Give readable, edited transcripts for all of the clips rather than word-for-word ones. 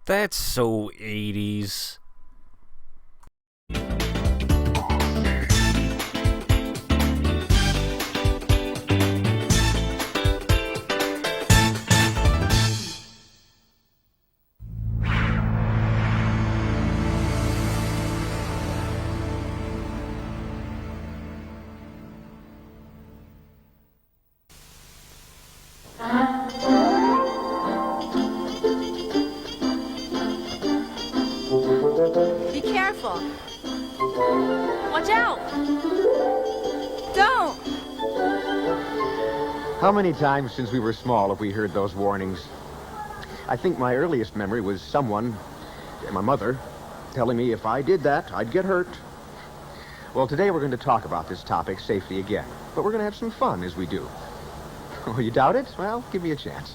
That's so 80s. Be careful. Watch out. Don't. How many times since we were small have we heard those warnings? I think my earliest memory was someone, my mother, telling me if I did that, I'd get hurt. Well, today we're going to talk about this topic, safety, again. But we're going to have some fun as we do. Oh, you doubt it? Well, give me a chance.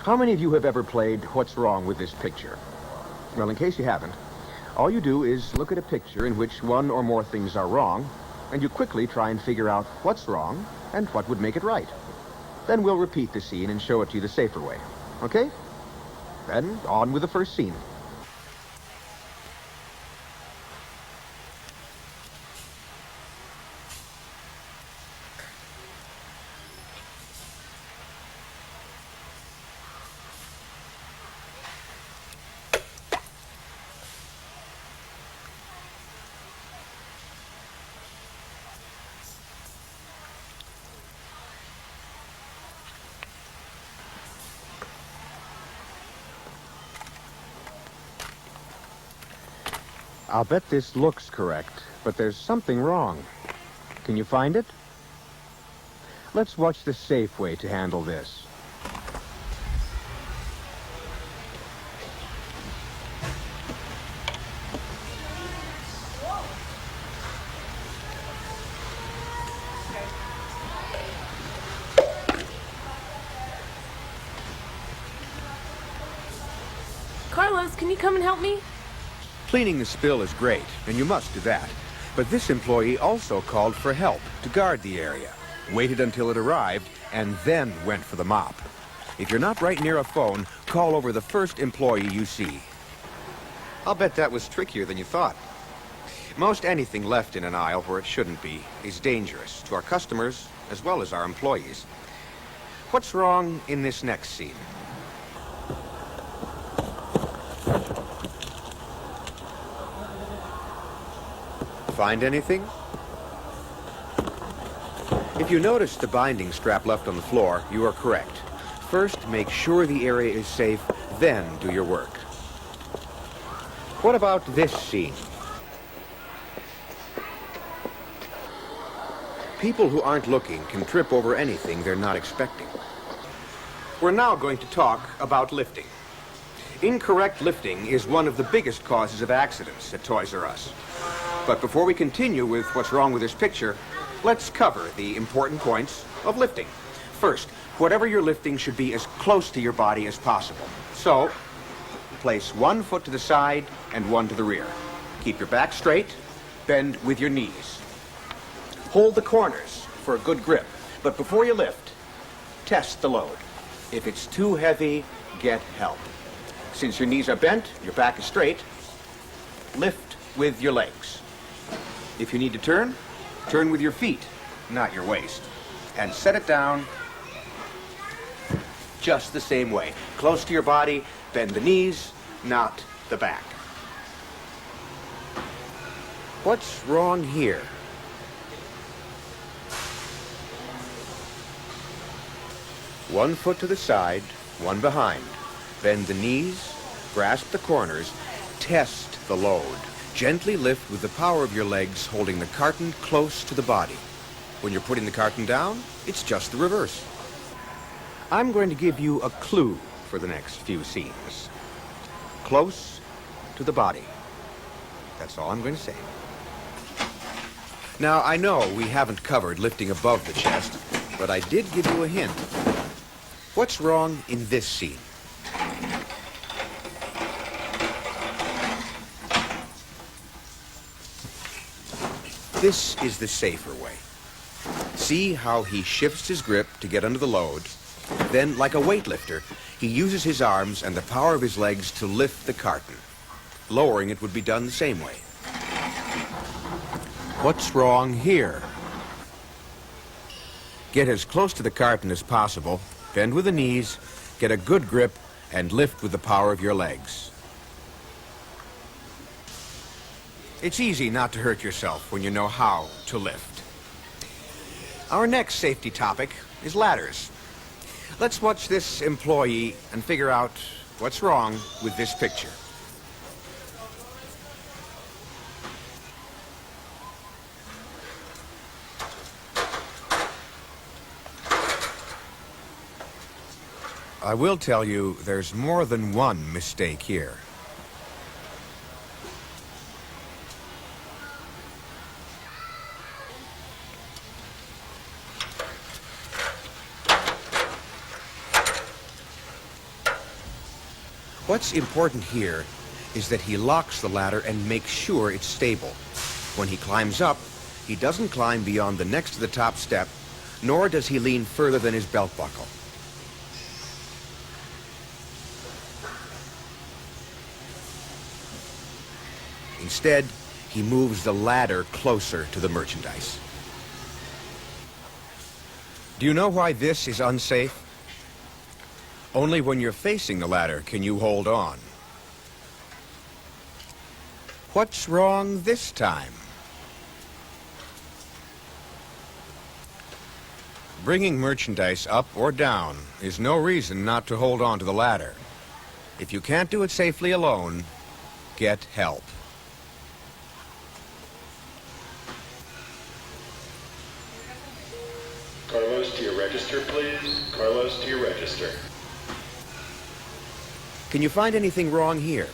How many of you have ever played What's Wrong with This Picture? Well, in case you haven't, all you do is look at a picture in which one or more things are wrong, and you quickly try and figure out what's wrong and what would make it right. Then we'll repeat the scene and show it to you the safer way. Okay? Then on with the first scene. I'll bet this looks correct, but there's something wrong. Can you find it? Let's watch the safe way to handle this. Carlos, can you come and help me? Cleaning the spill is great, and you must do that. But this employee also called for help to guard the area, waited until it arrived, and then went for the mop. If you're not right near a phone, call over the first employee you see. I'll bet that was trickier than you thought. Most anything left in an aisle where it shouldn't be is dangerous to our customers as well as our employees. What's wrong in this next scene? Find anything? If you notice the binding strap left on the floor, you are correct. First, make sure the area is safe, then do your work. What about this scene? People who aren't looking can trip over anything they're not expecting. We're now going to talk about lifting. Incorrect lifting is one of the biggest causes of accidents at Toys R Us. But before we continue with what's wrong with this picture, let's cover the important points of lifting. First, whatever you're lifting should be as close to your body as possible. So, place one foot to the side and one to the rear. Keep your back straight, bend with your knees. Hold the corners for a good grip, but before you lift, test the load. If it's too heavy, get help. Since your knees are bent, your back is straight, lift with your legs. If you need to turn, turn with your feet, not your waist. And set it down just the same way. Close to your body, bend the knees, not the back. What's wrong here? One foot to the side, one behind. Bend the knees, grasp the corners, test the load. Gently lift with the power of your legs, holding the carton close to the body. When you're putting the carton down, it's just the reverse. I'm going to give you a clue for the next few scenes. Close to the body. That's all I'm going to say. Now, I know we haven't covered lifting above the chest, but I did give you a hint. What's wrong in this scene? This is the safer way. See how he shifts his grip to get under the load. Then, like a weightlifter, he uses his arms and the power of his legs to lift the carton. Lowering it would be done the same way. What's wrong here? Get as close to the carton as possible, bend with the knees, get a good grip, and lift with the power of your legs. It's easy not to hurt yourself when you know how to lift. Our next safety topic is ladders. Let's watch this employee and figure out what's wrong with this picture. I will tell you, there's more than one mistake here. What's important here is that he locks the ladder and makes sure it's stable. When he climbs up, he doesn't climb beyond the next to the top step, nor does he lean further than his belt buckle. Instead, he moves the ladder closer to the merchandise. Do you know why this is unsafe? Only when you're facing the ladder can you hold on. What's wrong this time? Bringing merchandise up or down is no reason not to hold on to the ladder. If you can't do it safely alone, get help. Carlos, to your register, please. Carlos, to your register. Can you find anything wrong here?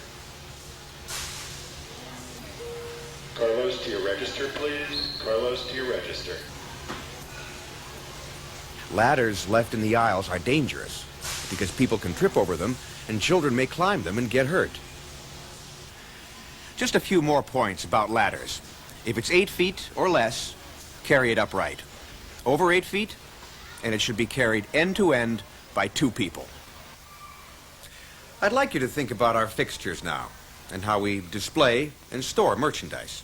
Carlos, to your register, please. Carlos, to your register. Ladders left in the aisles are dangerous because people can trip over them and children may climb them and get hurt. Just a few more points about ladders. If it's 8 feet or less, carry it upright. Over 8 feet, and it should be carried end to end by 2 people. I'd like you to think about our fixtures now and how we display and store merchandise.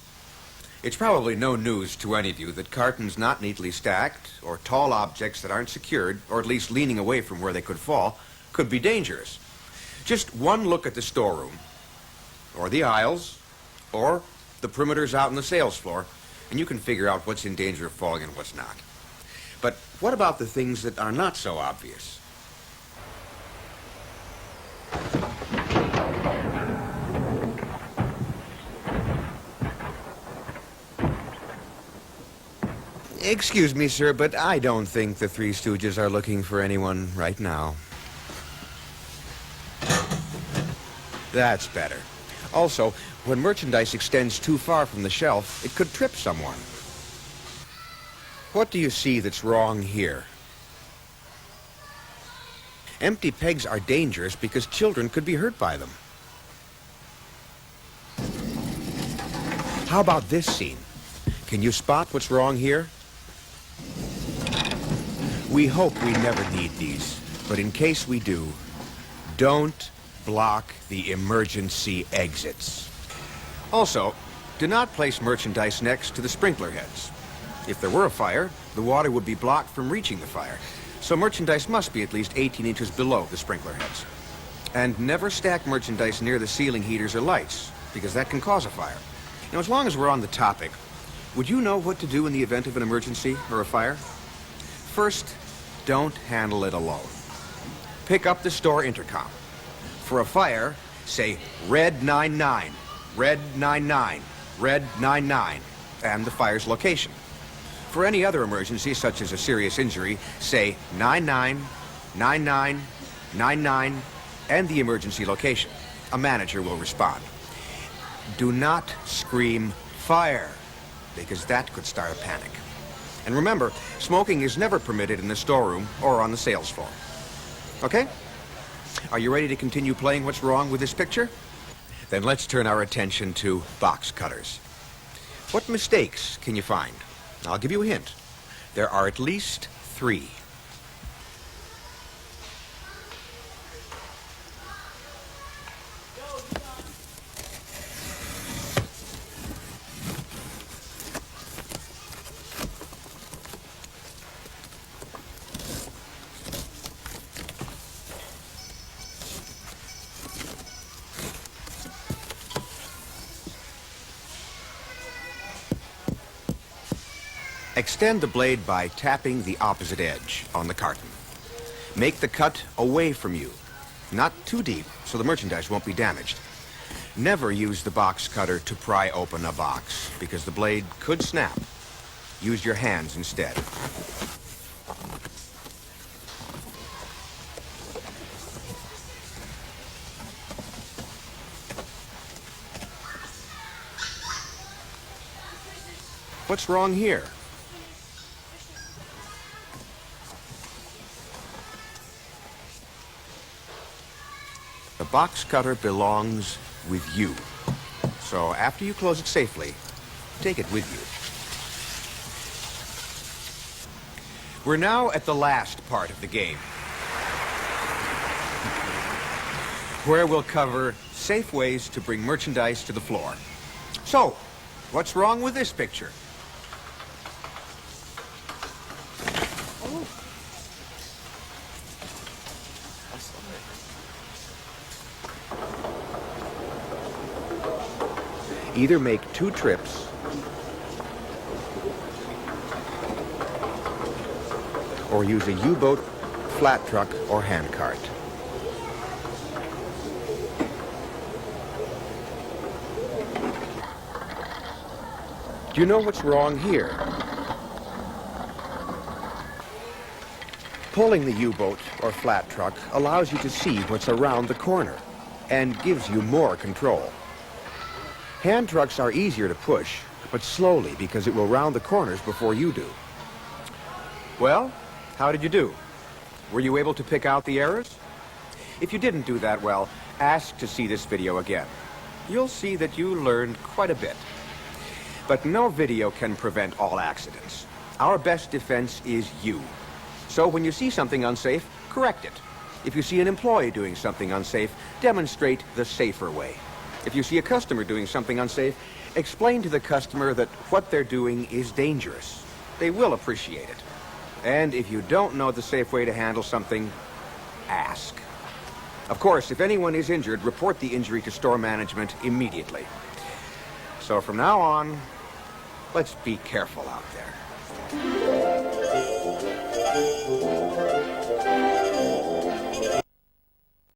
It's probably no news to any of you that cartons not neatly stacked or tall objects that aren't secured, or at least leaning away from where they could fall, could be dangerous. Just one look at the storeroom, or the aisles, or the perimeters out on the sales floor, and you can figure out what's in danger of falling and what's not. But what about the things that are not so obvious? Excuse me, sir, but I don't think the Three Stooges are looking for anyone right now. That's better. Also, when merchandise extends too far from the shelf, it could trip someone. What do you see that's wrong here? Empty pegs are dangerous because children could be hurt by them. How about this scene? Can you spot what's wrong here? We hope we never need these, but in case we do, don't block the emergency exits. Also, do not place merchandise next to the sprinkler heads. If there were a fire, the water would be blocked from reaching the fire, so merchandise must be at least 18 inches below the sprinkler heads. And never stack merchandise near the ceiling heaters or lights, because that can cause a fire. Now, as long as we're on the topic, would you know what to do in the event of an emergency or a fire? First, don't handle it alone. Pick up the store intercom. For a fire, say Red 99, Red 99, Red 99, and the fire's location. For any other emergency, such as a serious injury, say 99, 99, 99, and the emergency location. A manager will respond. Do not scream fire, because that could start a panic. And remember, smoking is never permitted in the storeroom or on the sales floor. Okay? Are you ready to continue playing What's Wrong with this picture? Then let's turn our attention to box cutters. What mistakes can you find? I'll give you a hint. There are at least 3. Extend the blade by tapping the opposite edge on the carton. Make the cut away from you, not too deep, so the merchandise won't be damaged. Never use the box cutter to pry open a box, because the blade could snap. Use your hands instead. What's wrong here? The box cutter belongs with you. So after you close it safely, take it with you. We're now at the last part of the game, where we'll cover safe ways to bring merchandise to the floor. So, what's wrong with this picture? Either make 2 trips or use a U-boat, flat truck, or handcart. Do you know what's wrong here? Pulling the U-boat or flat truck allows you to see what's around the corner and gives you more control. Hand trucks are easier to push, but slowly because it will round the corners before you do. Well, how did you do? Were you able to pick out the errors? If you didn't do that well, ask to see this video again. You'll see that you learned quite a bit. But no video can prevent all accidents. Our best defense is you. So when you see something unsafe, correct it. If you see an employee doing something unsafe, demonstrate the safer way. If you see a customer doing something unsafe, explain to the customer that what they're doing is dangerous. They will appreciate it. And if you don't know the safe way to handle something, ask. Of course, if anyone is injured, report the injury to store management immediately. So from now on, let's be careful out there.